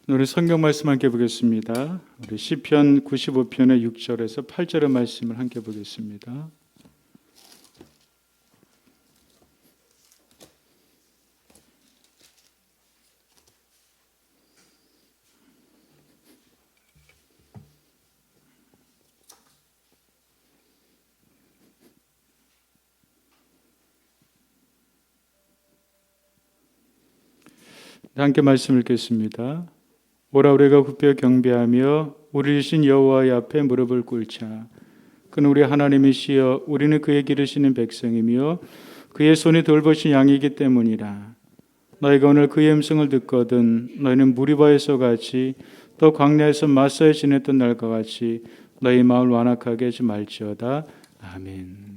우리 성경 말씀 함께 보겠습니다. 우리 시편 95편의 6절에서 8절의 말씀을 함께 보겠습니다. 함께 말씀 읽겠습니다. 오라 우리가 굽혀 경배하며 우리 주신 여호와의 앞에 무릎을 꿇자. 그는 우리 하나님이시여 우리는 그의 기르시는 백성이며 그의 손이 돌보신 양이기 때문이라. 너희가 오늘 그의 음성을 듣거든 너희는 무리바에서 같이 또 광야에서 맞서에 지냈던 날과 같이 너희 마음을 완악하게 하지 말지어다. 아멘.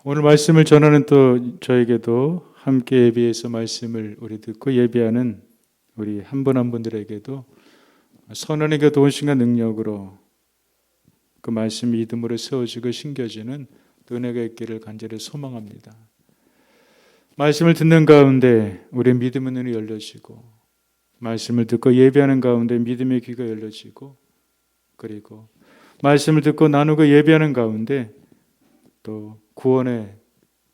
오늘 말씀을 전하는 또 저에게도 함께 예배해서 말씀을 우리 듣고 예배하는 우리 한 분 한 분들에게도 선언에게 도우심과 능력으로 그 말씀 믿음으로 세워지고 신겨지는 은혜가 있기를 간절히 소망합니다. 말씀을 듣는 가운데 우리의 믿음의 눈이 열려지고 말씀을 듣고 예배하는 가운데 믿음의 귀가 열려지고 그리고 말씀을 듣고 나누고 예배하는 가운데 또 구원의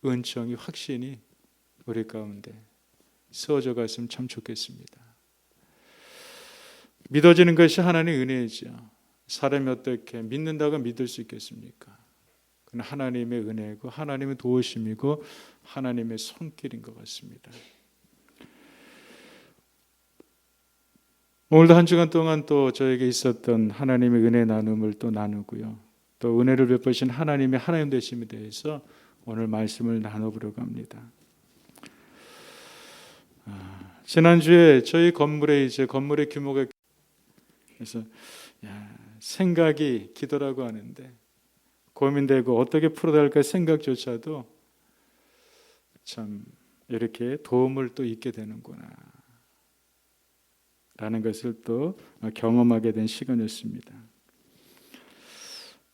은총이 확신이 우리 가운데 세워져 갔으면 참 좋겠습니다. 믿어지는 것이 하나님의 은혜이죠. 사람이 어떻게 믿는다고 믿을 수 있겠습니까? 그건 하나님의 은혜고 하나님의 도우심이고 하나님의 손길인 것 같습니다. 오늘도 한 주간 동안 또 저에게 있었던 하나님의 은혜 나눔을 또 나누고요. 또 은혜를 베푸신 하나님의 하나님 되심에 대해서 오늘 말씀을 나눠보려고 합니다. 지난주에 저희 건물의 규모가 그래서 생각이 기도라고 하는데 고민되고 어떻게 풀어야 할까 생각조차도 참 이렇게 도움을 또 잊게 되는구나 라는 것을 또 경험하게 된 시간이었습니다.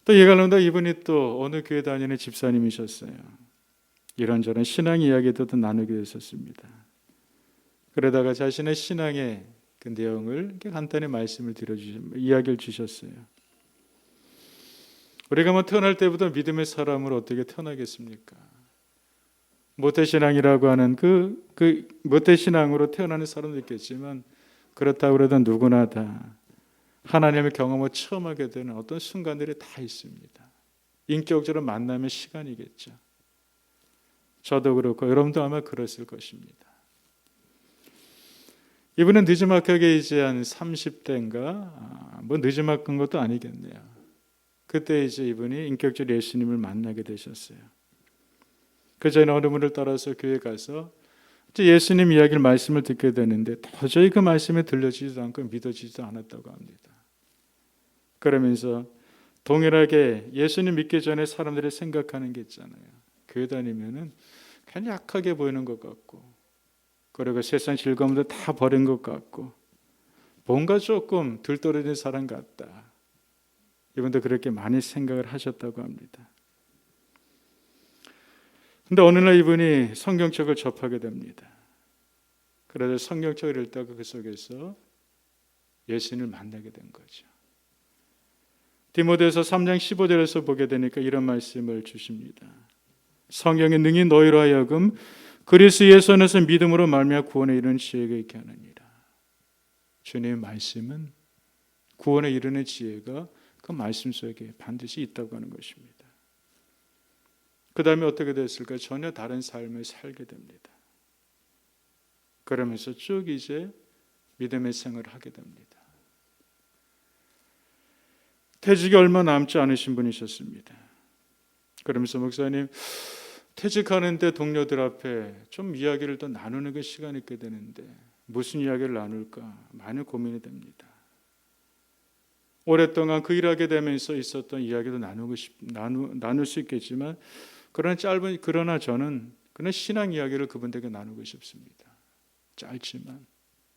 또 예가운데 이분이 또 어느 교회 다니는 집사님이셨어요. 이런저런 신앙 이야기도 또 나누게 됐었습니다. 그러다가 자신의 신앙의 그 내용을 간단히 이야기를 주셨어요. 우리가 태어날 때부터 믿음의 사람으로 어떻게 태어나겠습니까? 모태신앙이라고 하는 그 모태신앙으로 태어나는 사람도 있겠지만 그렇다고 해도 누구나 다 하나님의 경험을 체험하게 되는 어떤 순간들이 다 있습니다. 인격적으로 만남의 시간이겠죠. 저도 그렇고 여러분도 아마 그랬을 것입니다. 이분은 늦지막하게 이제 한 30대인가 늦지막한 것도 아니겠네요. 그때 이제 이분이 인격적으로 예수님을 만나게 되셨어요. 그 전에 어느 분을 따라서 교회 가서 이제 예수님 이야기를 말씀을 듣게 되는데 도저히 그 말씀에 들려지지도 않고 믿어지지도 않았다고 합니다. 그러면서 동일하게 예수님 믿기 전에 사람들이 생각하는 게 있잖아요. 교회 다니면은 그냥 약하게 보이는 것 같고 그리고 세상 즐거움도 다 버린 것 같고 뭔가 조금 들떨어진 사람 같다. 이분도 그렇게 많이 생각을 하셨다고 합니다. 근데 어느 날 이분이 성경책을 접하게 됩니다. 그래서 성경책을 읽다가 그 속에서 예수님을 만나게 된 거죠. 디모데후서 3장 15절에서 보게 되니까 이런 말씀을 주십니다. 성경의 능히 너희로 하여금 그리스도 예수 안에서 믿음으로 말미암아 구원에 이르는 지혜가 있게 하느니라. 주님의 말씀은 구원에 이르는 지혜가 그 말씀 속에 반드시 있다고 하는 것입니다. 그 다음에 어떻게 됐을까? 전혀 다른 삶을 살게 됩니다. 그러면서 쭉 이제 믿음의 생활을 하게 됩니다. 퇴직이 얼마 남지 않으신 분이셨습니다. 그러면서 목사님 퇴직하는데 동료들 앞에 좀 이야기를 더 나누는 게 시간이 있게 되는데 무슨 이야기를 나눌까 많이 고민이 됩니다. 오랫동안 그 일하게 되면서 있었던 이야기도 나눌 수 있겠지만 그러나 저는 그냥 신앙 이야기를 그분들에게 나누고 싶습니다. 짧지만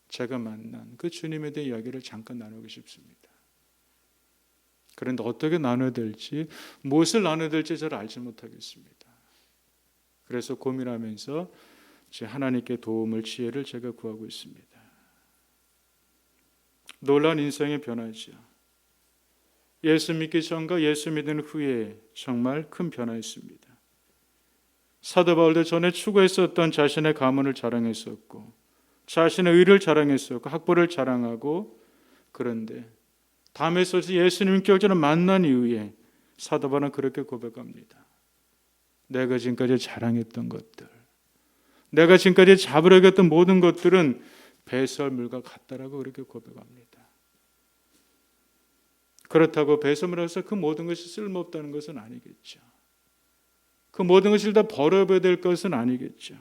제가 만난 그 주님에 대한 이야기를 잠깐 나누고 싶습니다. 그런데 어떻게 나눠야 될지, 무엇을 나눠야 될지 잘 알지 못하겠습니다. 그래서 고민하면서 제 하나님께 도움을, 지혜를 제가 구하고 있습니다. 놀라운 인생의 변화지요. 예수 믿기 전과 예수 믿은 후에 정말 큰 변화였습니다. 사도 바울도 전에 추구했었던 자신의 가문을 자랑했었고, 자신의 의를 자랑했었고, 학벌을 자랑하고, 그런데 다메섹에서 예수님 인격적으로 만난 이후에 사도 바울은 그렇게 고백합니다. 내가 지금까지 자랑했던 것들, 내가 지금까지 잡으려고 했던 모든 것들은 배설물과 같다라고 그렇게 고백합니다. 그렇다고 배설물에서 그 모든 것이 쓸모없다는 것은 아니겠죠. 그 모든 것을 다 버려야 될 것은 아니겠죠.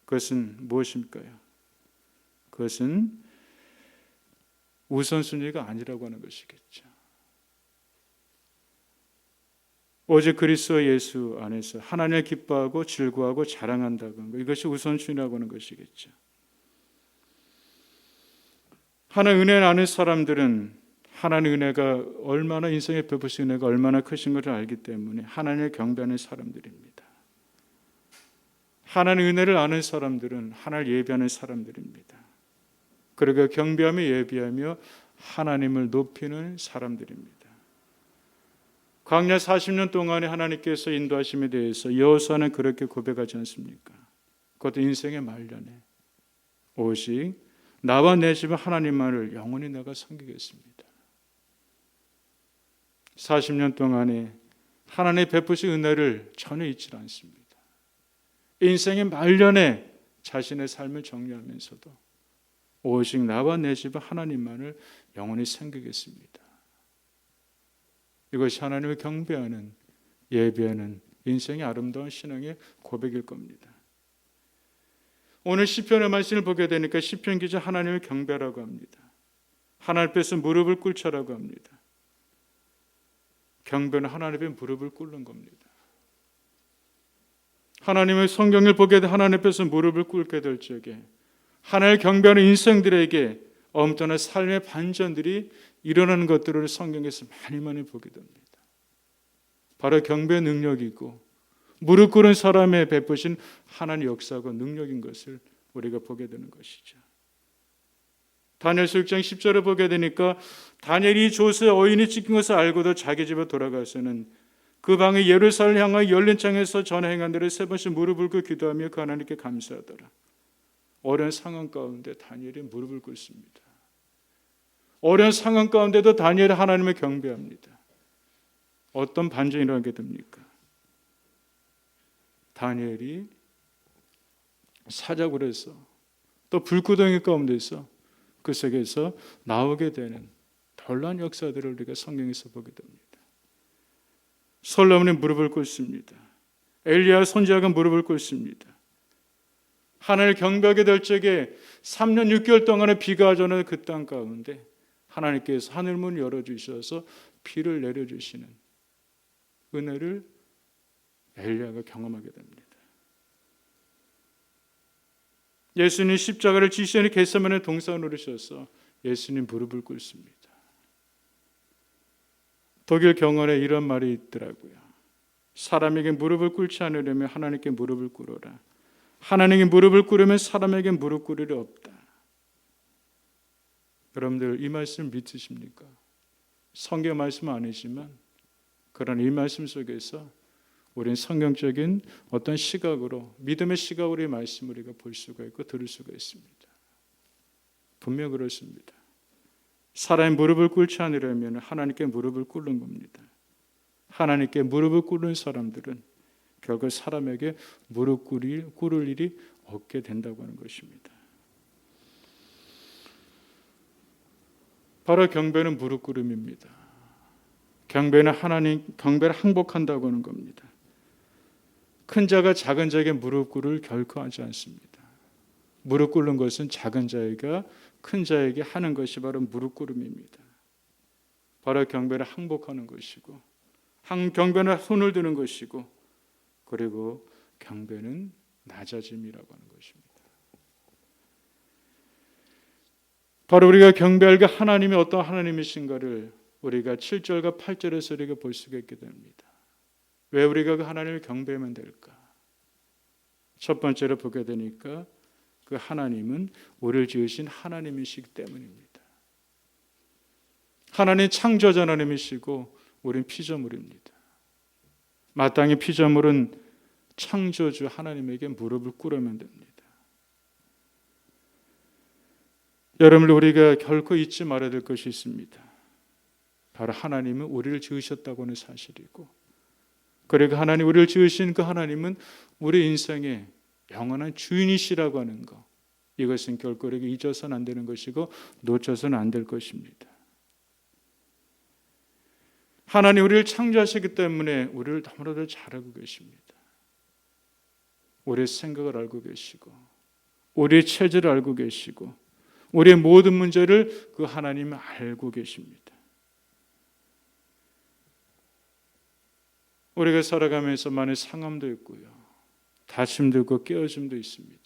그것은 무엇일까요? 그것은 우선순위가 아니라고 하는 것이겠죠. 오직 그리스도 예수 안에서 하나님을 기뻐하고 즐거워하고 자랑한다는 것, 이것이 우선순위라고 하는 것이겠죠. 하나님 은혜를 아는 사람들은 하나님의 은혜가 얼마나, 인생에 베푸신 은혜가 얼마나 크신 것을 알기 때문에 하나님을 경배하는 사람들입니다. 하나님의 은혜를 아는 사람들은 하나님을 예배하는 사람들입니다. 그리고 경배하며 예배하며 하나님을 높이는 사람들입니다. 광야 40년 동안에 하나님께서 인도하심에 대해서 여호수아는 그렇게 고백하지 않습니까? 그것도 인생의 말년에 오직 나와 내 집은 하나님만을 영원히 내가 섬기겠습니다. 40년 동안에 하나님의 베푸신 은혜를 전혀 잊지 않습니다. 인생의 말년에 자신의 삶을 정리하면서도 오직 나와 내 집은 하나님만을 영원히 섬기겠습니다. 이것이 하나님을 경배하는, 예배하는 인생의 아름다운 신앙의 고백일 겁니다. 오늘 시편의 말씀을 보게 되니까 시편 기자 하나님을 경배라고 합니다. 하나님 앞에서 무릎을 꿇자라고 합니다. 경배는 하나님 앞에 무릎을 꿇는 겁니다. 하나님의 성경을 보게 돼 하나님 앞에서 무릎을 꿇게 될 적에 하나님을 경배하는 인생들에게 엄청난 삶의 반전들이 일어나는 것들을 성경에서 많이 보게 됩니다. 바로 경배의 능력이고 무릎 꿇은 사람의 베푸신 하나님의 역사고 능력인 것을 우리가 보게 되는 것이죠. 다니엘서 6장 10절을 보게 되니까 다니엘이 조수의 어인이 찍힌 것을 알고도 자기 집에 돌아가서는 그 방에 예루살렘 향하여 열린 창에서 전에 행한 대로 3번씩 무릎을 꿇고 기도하며 그 하나님께 감사하더라. 어려운 상황 가운데 다니엘이 무릎을 꿇습니다. 어려운 상황 가운데도 다니엘이 하나님을 경배합니다. 어떤 반전이 일어나게 됩니까? 다니엘이 사자굴 에서 또 불구덩이 가운데서 그 속에서 나오게 되는 놀라운 역사들을 우리가 성경에서 보게 됩니다. 솔로몬이 무릎을 꿇습니다. 엘리야 선지자가 무릎을 꿇습니다. 하나님을 경배하게 될 적에 3년 6개월 동안의 비가 전에 그 땅 가운데 하나님께서 하늘문을 열어주셔서 비를 내려주시는 은혜를 엘리야가 경험하게 됩니다. 예수님 십자가를 지시하는 겟세마네 동산을 오르셔서 예수님 무릎을 꿇습니다. 독일 경언에 이런 말이 있더라고요. 사람에게 무릎을 꿇지 않으려면 하나님께 무릎을 꿇어라. 하나님께 무릎을 꿇으면 사람에게 무릎 꿇을 일 없다. 여러분들 이 말씀 믿으십니까? 성경 말씀은 아니지만 그런 이 말씀 속에서 우리는 성경적인 어떤 시각으로, 믿음의 시각으로 이 말씀을 우리가 볼 수가 있고 들을 수가 있습니다. 분명 그렇습니다. 사람의 무릎을 꿇지 않으려면 하나님께 무릎을 꿇는 겁니다. 하나님께 무릎을 꿇는 사람들은 결국 사람에게 무릎 꿇을 일이 없게 된다고 하는 것입니다. 바로 경배는 무릎 꿇음입니다. 경배는 하나님, 경배를 항복한다고 하는 겁니다. 큰 자가 작은 자에게 무릎 꿇을 결코 하지 않습니다. 무릎 꿇는 것은 작은 자에게 큰 자에게 하는 것이 바로 무릎 꿇음입니다. 바로 경배를 항복하는 것이고, 경배는 손을 드는 것이고, 그리고 경배는 낮아짐이라고 하는 것입니다. 바로 우리가 경배할 그 하나님이 어떤 하나님이신가를 우리가 7절과 8절에서 우리가 볼 수가 있게 됩니다. 왜 우리가 그 하나님을 경배하면 될까? 첫 번째로 보게 되니까 그 하나님은 우리를 지으신 하나님이시기 때문입니다. 하나님 창조자 하나님이시고 우리는 피조물입니다. 마땅히 피조물은 창조주 하나님에게 무릎을 꿇으면 됩니다. 여러분, 우리가 결코 잊지 말아야 될 것이 있습니다. 바로 하나님은 우리를 지으셨다고 하는 사실이고, 그리고 하나님 우리를 지으신 그 하나님은 우리 인생의 영원한 주인이시라고 하는 것, 이것은 결코 우리에게 잊어서는 안 되는 것이고 놓쳐서는 안 될 것입니다. 하나님 우리를 창조하시기 때문에 우리를 너무나도 잘 알고 계십니다. 우리의 생각을 알고 계시고 우리의 체질을 알고 계시고 우리의 모든 문제를 그 하나님은 알고 계십니다. 우리가 살아가면서 많은 상함도 있고요, 다짐도 있고 깨어짐도 있습니다.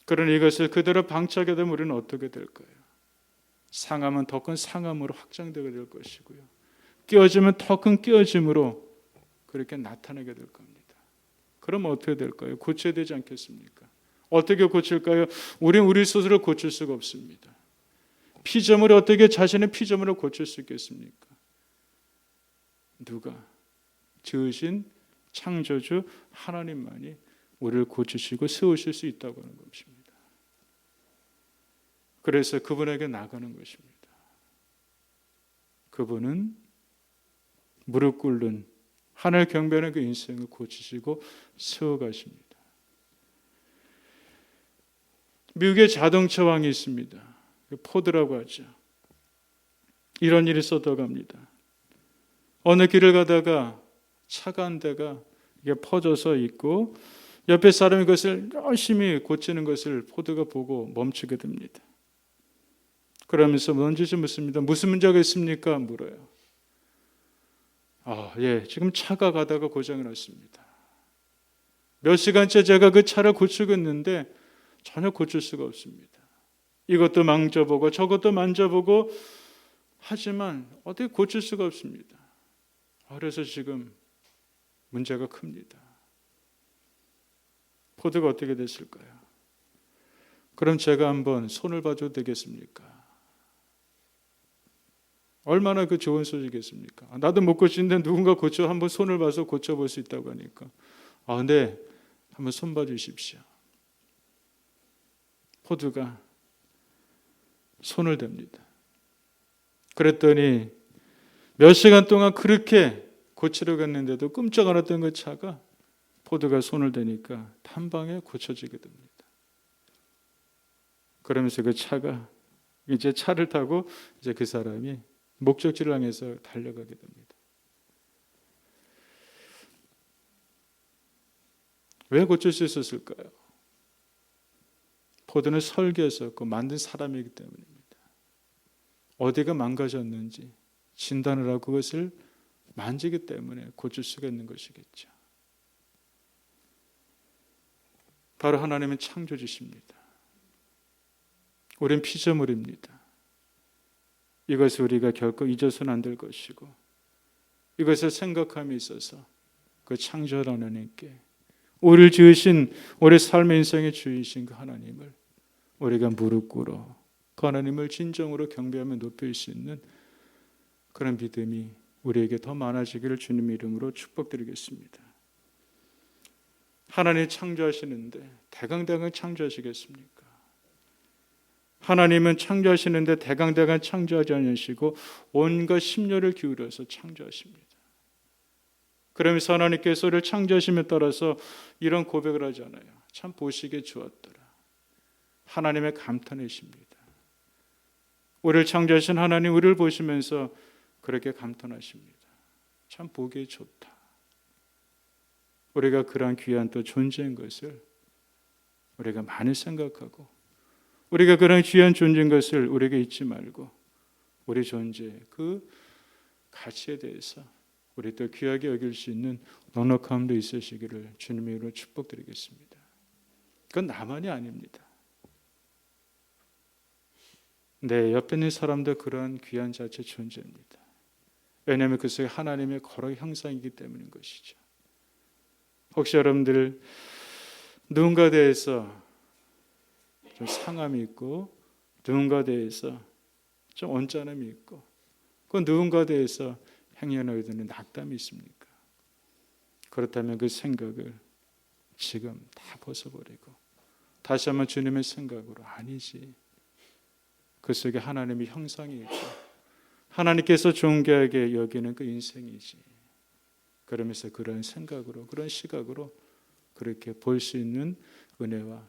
그러나 이것을 그대로 방치하게 되면 우리는 어떻게 될까요? 상함은 더 큰 상함으로 확장되게 될 것이고요, 깨어짐은 더 큰 깨어짐으로 그렇게 나타나게 될 겁니다. 그럼 어떻게 될까요? 고쳐야 되지 않겠습니까? 어떻게 고칠까요? 우리는 우리 스스로 고칠 수가 없습니다. 피조물이 어떻게 자신의 피조물을 고칠 수 있겠습니까? 누가? 지으신 창조주 하나님만이 우리를 고치시고 세우실 수 있다고 하는 것입니다. 그래서 그분에게 나가는 것입니다. 그분은 무릎 꿇는 하늘 경배하는 그 인생을 고치시고 세워가십니다. 미국의 자동차 왕이 있습니다. 포드라고 하죠. 이런 일이 있었다고 합니다. 어느 길을 가다가 차가 한 대가 이게 퍼져서 있고 옆에 사람이 그것을 열심히 고치는 것을 포드가 보고 멈추게 됩니다. 그러면서 넌지시 묻습니다. 무슨 문제가 있습니까? 물어요. 지금 차가 가다가 고장이 났습니다. 몇 시간째 제가 그 차를 고치고 있는데 전혀 고칠 수가 없습니다. 이것도 만져보고 저것도 만져보고 하지만 어떻게 고칠 수가 없습니다. 그래서 지금 문제가 큽니다. 포드가 어떻게 됐을까요? 그럼 제가 한번 손을 봐줘도 되겠습니까? 얼마나 그 좋은 소식이겠습니까? 나도 못 고치는데 누군가 한번 손을 봐서 고쳐볼 수 있다고 하니까 네, 한번 손 봐주십시오. 포드가 손을 댑니다. 그랬더니 몇 시간 동안 그렇게 고치려고 했는데도 끔찍 안 했던 그 차가 포드가 손을 대니까 단방에 고쳐지게 됩니다. 그러면서 그 차가 이제 차를 타고 이제 그 사람이 목적지를 향해서 달려가게 됩니다. 왜 고칠 수 있었을까요? 포드는 설계했었고 만든 사람이기 때문입니다. 어디가 망가졌는지 진단을 하고 그것을 만지기 때문에 고칠 수가 있는 것이겠죠. 바로 하나님은 창조주십니다. 우린 피조물입니다. 이것을 우리가 결코 잊어서는 안 될 것이고 이것을 생각함에 있어서 그 창조자 하나님께 우리를 지으신 우리 삶의 인생의 주이신 그 하나님을 우리가 무릎 꿇어 그 하나님을 진정으로 경배하며 높일 수 있는 그런 믿음이 우리에게 더 많아지기를 주님의 이름으로 축복드리겠습니다. 하나님 창조하시는데 대강대강 창조하시겠습니까? 하나님은 창조하시는데 대강대강 창조하지 않으시고 온갖 심려를 기울여서 창조하십니다. 그러면서 하나님께서 우리를 창조하심에 따라서 이런 고백을 하잖아요. 참 보시기에 좋았더라. 하나님의 감탄이십니다. 우리를 창조하신 하나님 우리를 보시면서 그렇게 감탄하십니다. 참 보기에 좋다. 우리가 그러한 귀한 또 존재인 것을 우리가 많이 생각하고 우리가 그런 귀한 존재인 것을 우리에게 잊지 말고 우리 존재의 그 가치에 대해서 우리 또 귀하게 여길 수 있는 넉넉함도 있으시기를 주님의 이름으로 축복드리겠습니다. 그건 나만이 아닙니다. 내 옆에 있는 사람도 그러한 귀한 자체 존재입니다. 왜냐하면 그 속에 하나님의 거룩 형상이기 때문인 것이죠. 혹시 여러분들 누군가 대해서 좀 상함이 있고 누군가 대해서 좀 언짢음이 있고 그 누군가 대해서 행여하게 되는 낙담이 있습니까? 그렇다면 그 생각을 지금 다 벗어버리고 다시 한번 주님의 생각으로 아니지. 그 속에 하나님의 형상이 있고 하나님께서 존귀하게 여기는 그 인생이지. 그러면서 그런 생각으로 그런 시각으로 그렇게 볼 수 있는 은혜와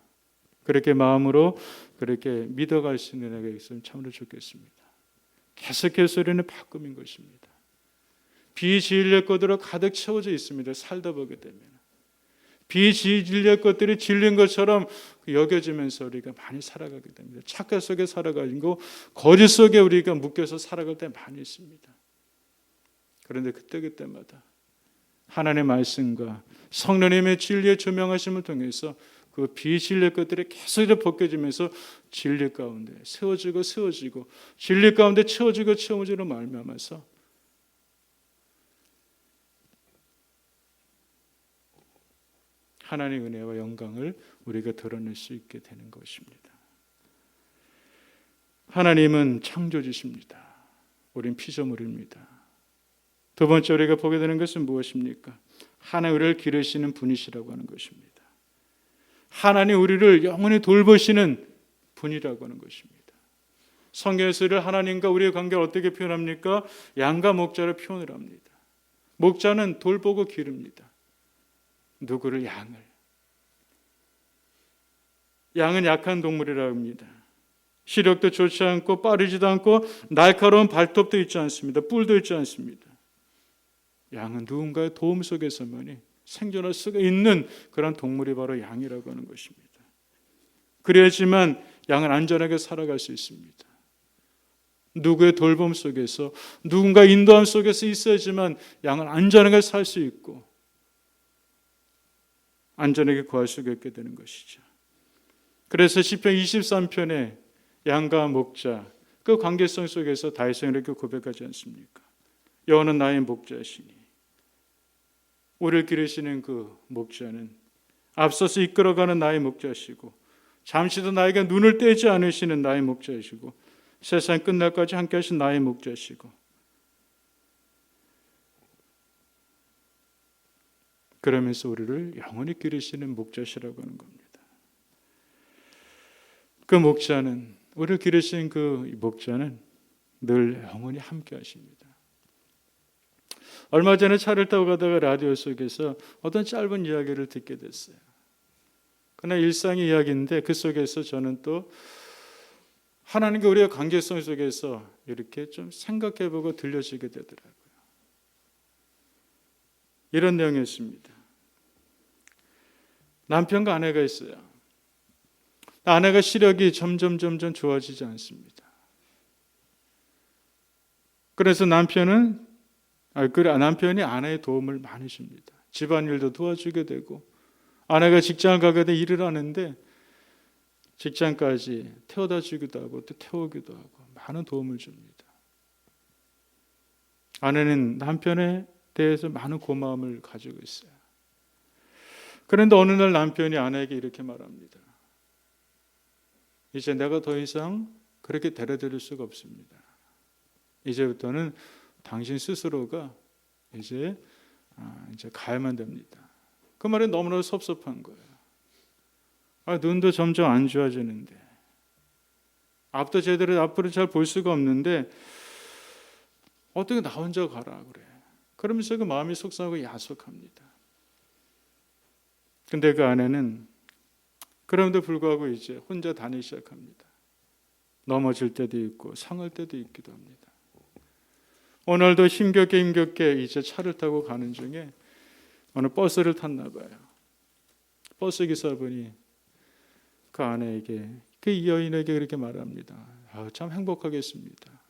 그렇게 마음으로 그렇게 믿어갈 수 있는 은혜가 있으면 참으로 좋겠습니다. 계속해서 우리는 바꿈인 것입니다. 비진리의 것으로 가득 채워져 있습니다. 살다 보게 되면 비진리의 것들이 진리인 것처럼 여겨지면서 우리가 많이 살아가게 됩니다. 착각 속에 살아가고 거짓 속에 우리가 묶여서 살아갈 때 많이 있습니다. 그런데 그때마다 하나님의 말씀과 성령님의 진리의 조명하심을 통해서 그 비진리의 것들이 계속 벗겨지면서 진리 가운데 세워지고 진리 가운데 채워지고 말미암아서 하나님의 은혜와 영광을 우리가 드러낼 수 있게 되는 것입니다. 하나님은 창조주십니다. 우린 피조물입니다. 두 번째 우리가 보게 되는 것은 무엇입니까? 하나님 우리를 기르시는 분이시라고 하는 것입니다. 하나님 우리를 영원히 돌보시는 분이라고 하는 것입니다. 성경에서 하나님과 우리의 관계를 어떻게 표현합니까? 양과 목자를 표현을 합니다. 목자는 돌보고 기릅니다. 누구를? 양을. 양은 약한 동물이라고 합니다. 시력도 좋지 않고 빠르지도 않고 날카로운 발톱도 있지 않습니다. 뿔도 있지 않습니다. 양은 누군가의 도움 속에서만이 생존할 수가 있는 그런 동물이 바로 양이라고 하는 것입니다. 그래야지만 양은 안전하게 살아갈 수 있습니다. 누구의 돌봄 속에서 누군가 인도함 속에서 있어야지만 양은 안전하게 살 수 있고 안전하게 구할 수가 있게 되는 것이죠. 그래서 시편 23편에 양과 목자 그 관계성 속에서 다윗은 이렇게 고백하지 않습니까? 여호와는 나의 목자시니 우리를 기르시는 그 목자는 앞서서 이끌어가는 나의 목자시고 잠시도 나에게 눈을 떼지 않으시는 나의 목자이시고 세상 끝날까지 함께 하신 나의 목자시고 그러면서 우리를 영원히 기르시는 목자시라고 하는 겁니다. 그 목자는 우리를 기르신 그 목자는 늘 영원히 함께 하십니다. 얼마 전에 차를 타고 가다가 라디오 속에서 어떤 짧은 이야기를 듣게 됐어요. 그냥 일상의 이야기인데 그 속에서 저는 또 하나님과 우리의 관계성 속에서 이렇게 좀 생각해보고 들려지게 되더라고요. 이런 내용이었습니다. 남편과 아내가 있어요. 아내가 시력이 점점 좋아지지 않습니다. 그래서 남편이 아내의 도움을 많이 줍니다. 집안일도 도와주게 되고 아내가 직장을 가게 돼 일을 하는데 직장까지 태워다 주기도 하고 또 태우기도 하고 많은 도움을 줍니다. 아내는 남편에 대해서 많은 고마움을 가지고 있어요. 그런데 어느 날 남편이 아내에게 이렇게 말합니다. 이제 내가 더 이상 그렇게 데려드릴 수가 없습니다. 이제부터는 당신 스스로가 이제 가야만 됩니다. 그 말이 너무나 섭섭한 거예요. 눈도 점점 안 좋아지는데 앞도 제대로 앞으로 잘 볼 수가 없는데 어떻게 나 혼자 가라 그래. 그러면서 그 마음이 속상하고 야속합니다. 근데 그 아내는 그럼에도 불구하고 이제 혼자 다니기 시작합니다. 넘어질 때도 있고 상할 때도 있기도 합니다. 오늘도 힘겹게 이제 차를 타고 가는 중에 어느 버스를 탔나 봐요. 버스 기사분이 그 아내에게 그 여인에게 그렇게 말합니다. 참 행복하겠습니다.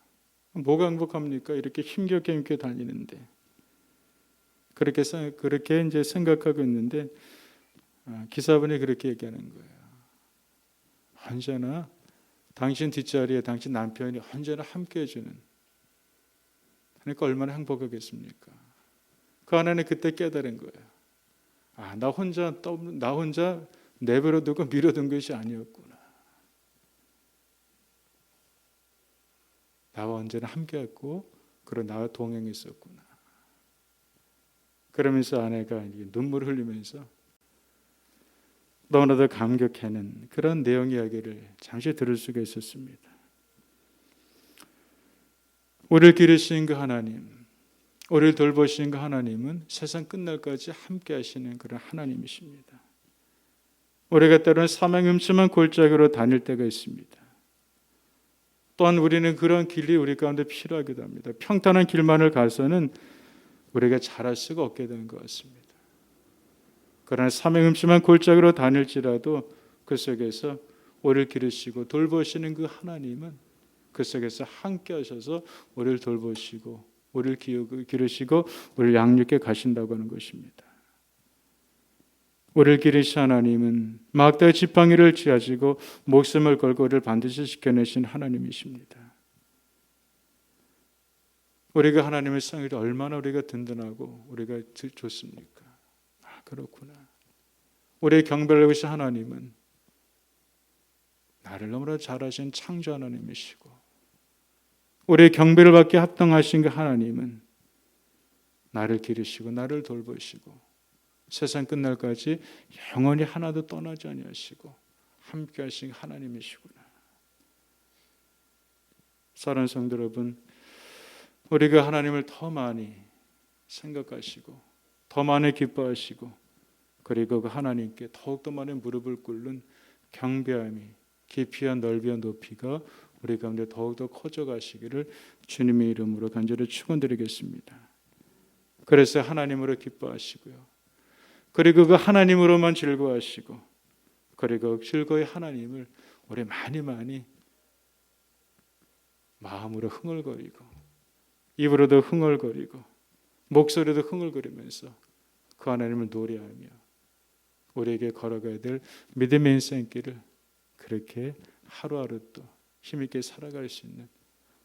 뭐가 행복합니까? 이렇게 힘겹게 다니는데 그렇게 이제 생각하고 있는데 기사분이 그렇게 얘기하는 거예요. 언제나 당신 뒷자리에 당신 남편이 언제나 함께 해주는, 그러니까 얼마나 행복하겠습니까? 그 하나님 그때 깨달은 거예요. 나 혼자 내버려두고 밀어둔 것이 아니었구나. 나와 언제나 함께했고 그리고 나와 동행했었구나. 그러면서 아내가 눈물을 흘리면서 너무나도 감격하는 그런 내용 이야기를 잠시 들을 수가 있었습니다. 우리를 기르신 그 하나님, 우리를 돌보신 그 하나님은 세상 끝날까지 함께 하시는 그런 하나님이십니다. 우리가 때로는 사망 음침한 골짜기로 다닐 때가 있습니다. 또한 우리는 그런 길이 우리 가운데 필요하기도 합니다. 평탄한 길만을 가서는 우리가 잘할 수가 없게 되는 것 같습니다. 그러나 사망 음침한 골짜기로 다닐지라도 그 속에서 우리를 기르시고 돌보시는 그 하나님은 그 속에서 함께 하셔서 우리를 돌보시고 우리를 기르시고 우리를 양육해 가신다고 하는 것입니다. 우리를 기르신 하나님은 마귀의 지팡이를 쥐어지고 목숨을 걸고 우리를 반드시 지켜내신 하나님이십니다. 우리가 하나님의 성의를 얼마나 우리가 든든하고 우리가 좋습니까? 그렇구나. 우리의 경배를 하신 하나님은 나를 너무나 잘하신 창조 하나님이시고 우리의 경배를 받게 합당하신 그 하나님은 나를 기르시고 나를 돌보시고 세상 끝날까지 영원히 하나도 떠나지 아니하시고 함께 하신 하나님이시구나. 사랑하는 성도 여러분, 우리가 하나님을 더 많이 생각하시고 더 많이 기뻐하시고 그리고 그 하나님께 더욱더 많은 무릎을 꿇는 경배함이 깊이와 넓이와 높이가 우리 가운데 더욱더 커져가시기를 주님의 이름으로 간절히 축원드리겠습니다. 그래서 하나님으로 기뻐하시고요. 그리고 그 하나님으로만 즐거워하시고 그리고 즐거이 하나님을 우리 많이 마음으로 흥얼거리고 입으로도 흥얼거리고 목소리도 흥얼거리면서 그 하나님을 노래하며 우리에게 걸어가야 될 믿음의 인생길을 그렇게 하루하루 또 힘있게 살아갈 수 있는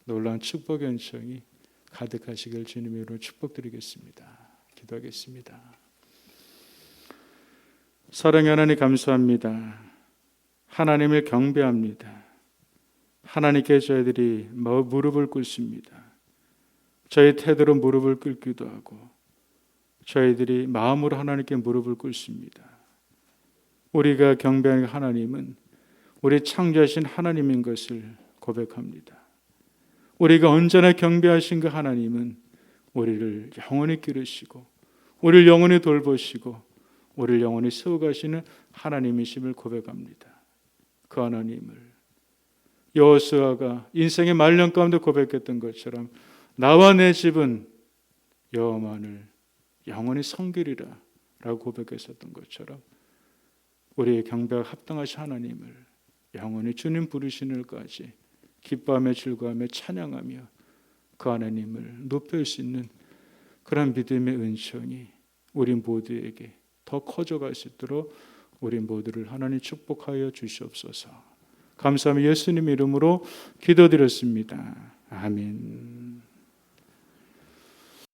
놀라운 축복의 은총이 가득하시길 주님의 이름으로 축복드리겠습니다. 기도하겠습니다. 사랑의 하나님 감사합니다. 하나님을 경배합니다. 하나님께 저희들이 무릎을 꿇습니다. 저희 태도로 무릎을 꿇기도 하고 저희들이 마음으로 하나님께 무릎을 꿇습니다. 우리가 경배하는 하나님은 우리 창조하신 하나님인 것을 고백합니다. 우리가 언제나 경배하신 그 하나님은 우리를 영원히 기르시고 우리를 영원히 돌보시고 우리를 영원히 세워가시는 하나님이심을 고백합니다. 그 하나님을 여호수아가 인생의 말년 가운데 고백했던 것처럼 나와 내 집은 여호와만을 영원히 섬기리라 라고 고백했었던 것처럼 우리의 경배와 합당하신 하나님을 영원히 주님 부르시는까지 기뻐하며 즐거워하며 찬양하며 그 하나님을 높일 수 있는 그런 믿음의 은총이 우리 모두에게 더 커져갈 수 있도록 우리 모두를 하나님 축복하여 주시옵소서. 감사하며 예수님 이름으로 기도드렸습니다. 아멘.